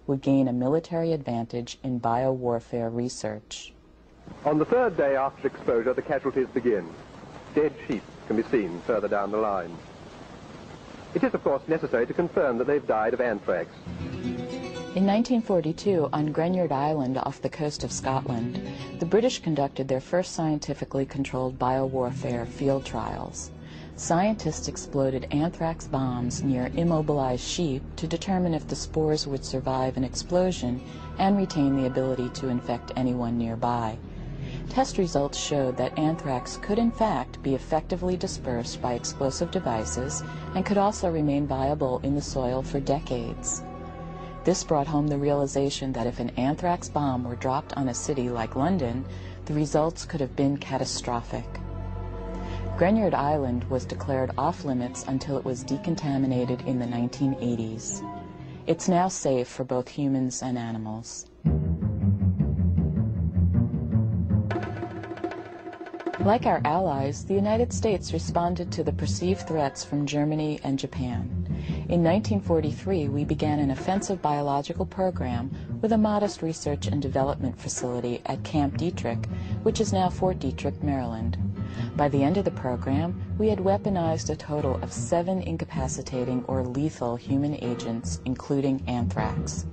would gain a military advantage in biowarfare research. On the third day after exposure, the casualties begin. Dead sheep can be seen further down the line. It is, of course, necessary to confirm that they've died of anthrax. In 1942, on Greniard Island off the coast of Scotland, the British conducted their first scientifically controlled biowarfare field trials. Scientists exploded anthrax bombs near immobilized sheep to determine if the spores would survive an explosion and retain the ability to infect anyone nearby. Test results showed that anthrax could in fact be effectively dispersed by explosive devices and could also remain viable in the soil for decades. This brought home the realization that if an anthrax bomb were dropped on a city like London, the results could have been catastrophic. Greniard Island was declared off-limits until it was decontaminated in the 1980s. It's now safe for both humans and animals. Like our allies, the United States responded to the perceived threats from Germany and Japan. In 1943, we began an offensive biological program with a modest research and development facility at Camp Detrick, which is now Fort Detrick, Maryland. By the end of the program, we had weaponized a total of 7 incapacitating or lethal human agents, including anthrax.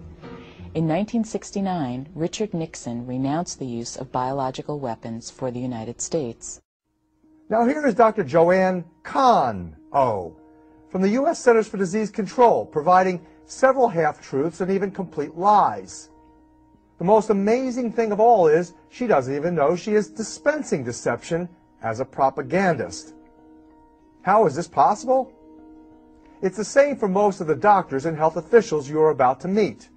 In 1969, Richard Nixon renounced the use of biological weapons for the United States. Now here is Dr. Joanne Kahn-O from the U.S. Centers for Disease Control, providing several half-truths and even complete lies. The most amazing thing of all is she doesn't even know she is dispensing deception as a propagandist. How is this possible? It's the same for most of the doctors and health officials you are about to meet.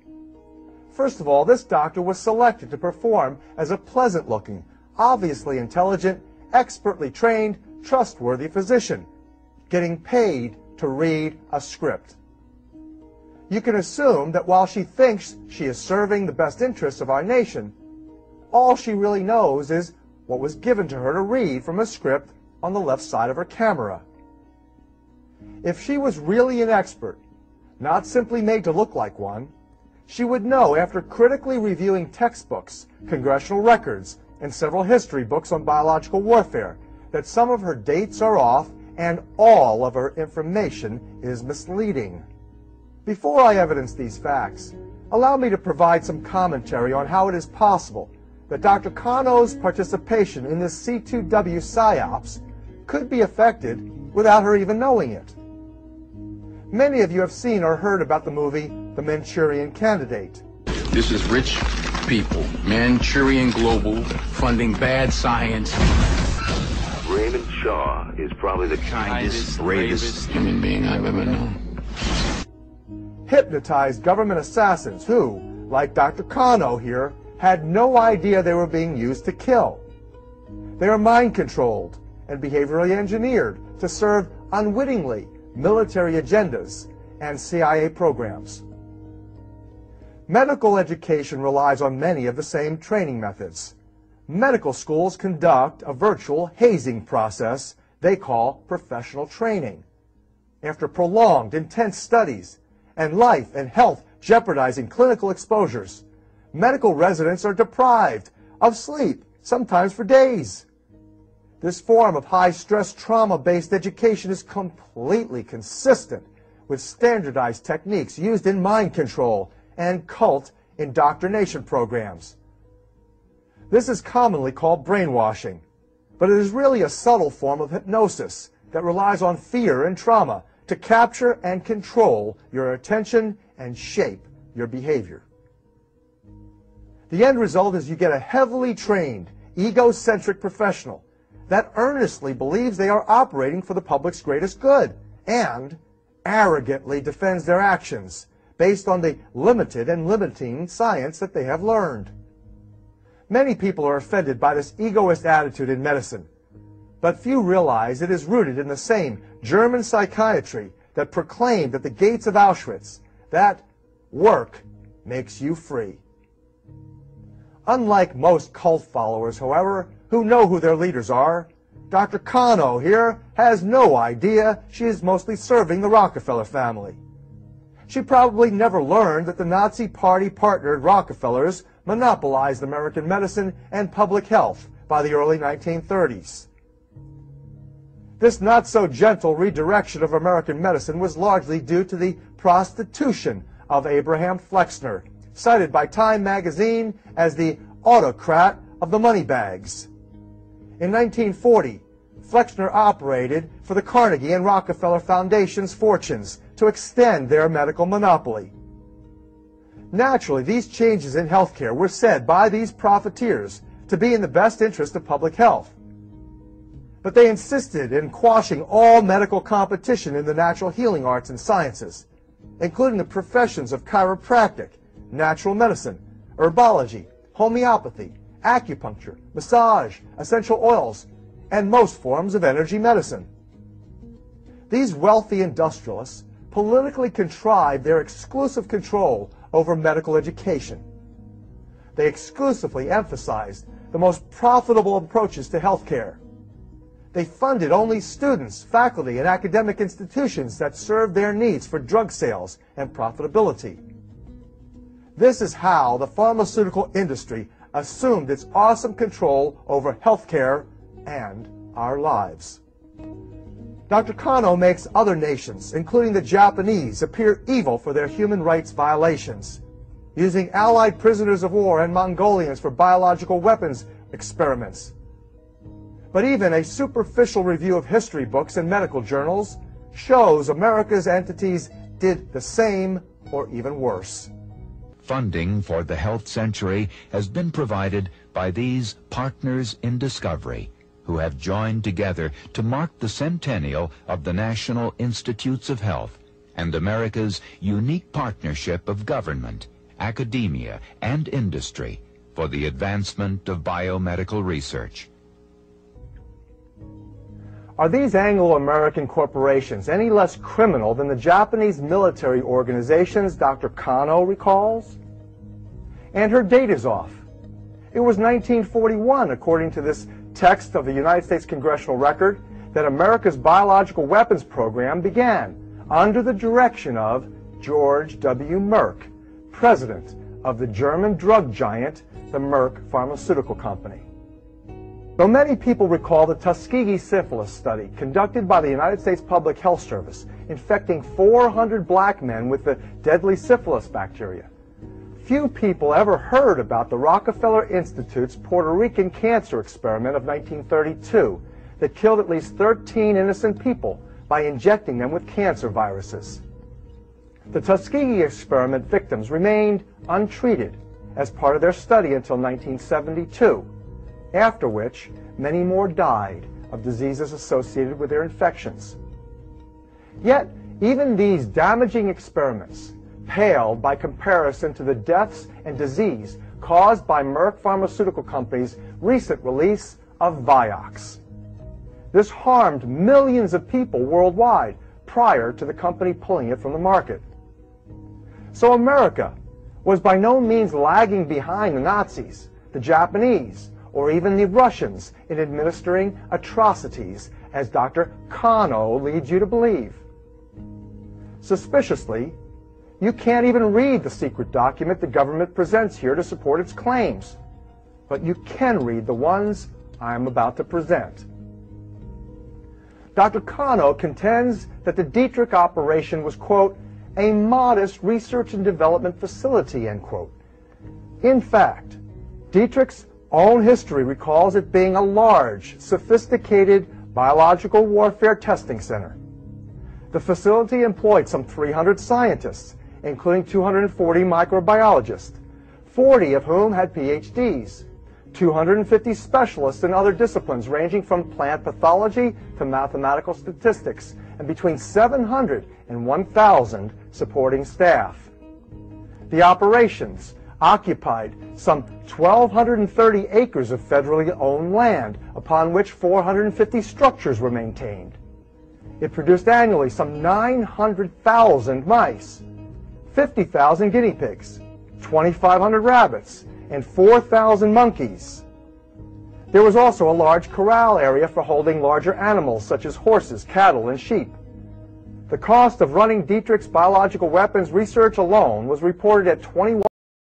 First of all, this doctor was selected to perform as a pleasant-looking, obviously intelligent, expertly trained, trustworthy physician, getting paid to read a script. You can assume that while she thinks she is serving the best interests of our nation, all she really knows is what was given to her to read from a script on the left side of her camera. If she was really an expert, not simply made to look like one, she would know after critically reviewing textbooks, congressional records, and several history books on biological warfare that some of her dates are off and all of her information is misleading. Before I evidence these facts, allow me to provide some commentary on how it is possible that Dr. Kahn-O's participation in this C2W PSYOPs could be effected without her even knowing it. Many of you have seen or heard about the movie The Manchurian Candidate. This is rich people, Manchurian Global, funding bad science. Raymond Shaw is probably the Kindest, bravest human being I've ever known. Hypnotized government assassins who, like Dr. Kahn-O here, had no idea they were being used to kill. They are mind-controlled and behaviorally engineered to serve unwittingly military agendas and CIA programs. Medical education relies on many of the same training methods. Medical schools conduct a virtual hazing process they call professional training. After prolonged, intense studies and life and health jeopardizing clinical exposures, medical residents are deprived of sleep, sometimes for days. This form of high-stress, trauma-based education is completely consistent with standardized techniques used in mind control and cult indoctrination programs. This is commonly called brainwashing, but it is really a subtle form of hypnosis that relies on fear and trauma to capture and control your attention and shape your behavior. The end result is you get a heavily trained, egocentric professional that earnestly believes they are operating for the public's greatest good and arrogantly defends their actions based on the limited and limiting science that they have learned. Many people are offended by this egoist attitude in medicine, but few realize it is rooted in the same German psychiatry that proclaimed at the gates of Auschwitz that work makes you free. Unlike most cult followers, however, who know who their leaders are, Dr. Kahn-O here has no idea she is mostly serving the Rockefeller family. she probably never learned that the Nazi Party-partnered Rockefellers monopolized American medicine and public health by the early 1930s. This not-so-gentle redirection of American medicine was largely due to the prostitution of Abraham Flexner, cited by Time magazine as the autocrat of the moneybags. In 1940, Flexner operated for the Carnegie and Rockefeller Foundation's fortunes to extend their medical monopoly. Naturally, these changes in healthcare were said by these profiteers to be in the best interest of public health. But they insisted in quashing all medical competition in the natural healing arts and sciences, including the professions of chiropractic, natural medicine, herbology, homeopathy, acupuncture, massage, essential oils, and most forms of energy medicine. These wealthy industrialists politically contrived their exclusive control over medical education. They exclusively emphasized the most profitable approaches to healthcare. They funded only students, faculty, and academic institutions that served their needs for drug sales and profitability. This is how the pharmaceutical industry assumed its awesome control over healthcare and our lives. Dr. Kano makes other nations, including the Japanese, appear evil for their human rights violations, using Allied prisoners of war and Mongolians for biological weapons experiments. But even a superficial review of history books and medical journals shows America's entities did the same or even worse. Funding for the Health Century has been provided by these partners in discovery, who have joined together to mark the centennial of the National Institutes of Health and America's unique partnership of government, academia, and industry for the advancement of biomedical research. Are these Anglo-American corporations any less criminal than the Japanese military organizations Dr. Kano recalls? And her date is off. It was 1941, according to this text of the United States Congressional Record, that America's biological weapons program began under the direction of George W. Merck, president of the German drug giant, the Merck Pharmaceutical Company. Though many people recall the Tuskegee syphilis study conducted by the United States Public Health Service, infecting 400 black men with the deadly syphilis bacteria, few people ever heard about the Rockefeller Institute's Puerto Rican cancer experiment of 1932 that killed at least 13 innocent people by injecting them with cancer viruses. The Tuskegee experiment victims remained untreated as part of their study until 1972, after which many more died of diseases associated with their infections. Yet, even these damaging experiments paled by comparison to the deaths and disease caused by Merck Pharmaceutical Company's recent release of Vioxx. This harmed millions of people worldwide prior to the company pulling it from the market. So America was by no means lagging behind the Nazis, the Japanese, or even the Russians in administering atrocities, as Dr. Kano leads you to believe. Suspiciously, you can't even read the secret document the government presents here to support its claims, but you can read the ones I'm about to present. Dr. Kano contends that the Dietrich operation was, quote, a modest research and development facility, end quote. In fact, Dietrich's own history recalls it being a large, sophisticated biological warfare testing center. The facility employed some 300 scientists, including 240 microbiologists, 40 of whom had PhDs, 250 specialists in other disciplines ranging from plant pathology to mathematical statistics, and between 700 and 1,000 supporting staff. The operations occupied some 1,230 acres of federally owned land, upon which 450 structures were maintained. It produced annually some 900,000 mice, 50,000 guinea pigs, 2,500 rabbits, and 4,000 monkeys. There was also a large corral area for holding larger animals such as horses, cattle, and sheep. The cost of running Dietrich's biological weapons research alone was reported at $21